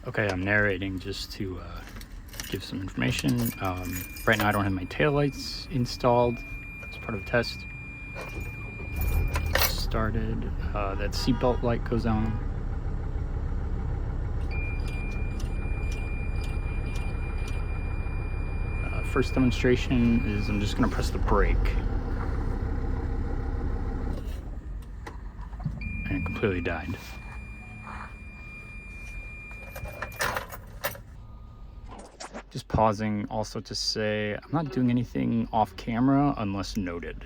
Okay, I'm narrating just to give some information. Right now I don't have my taillights installed as part of a test. Started, that seatbelt light goes on. First demonstration is I'm just going to press the brake. And it completely died. Just pausing also to say I'm not doing anything off camera unless noted.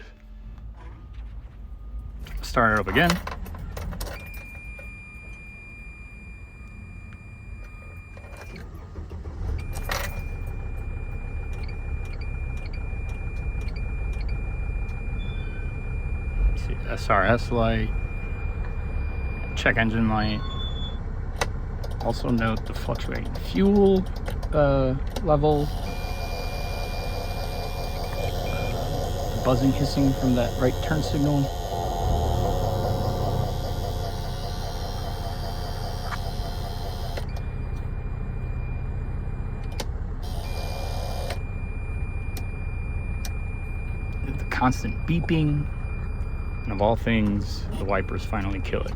Start it up again. See, SRS light, check engine light. Also note the fluctuating fuel level, the buzzing, hissing from that right turn signal. The constant beeping, and of all things, the wipers finally kill it.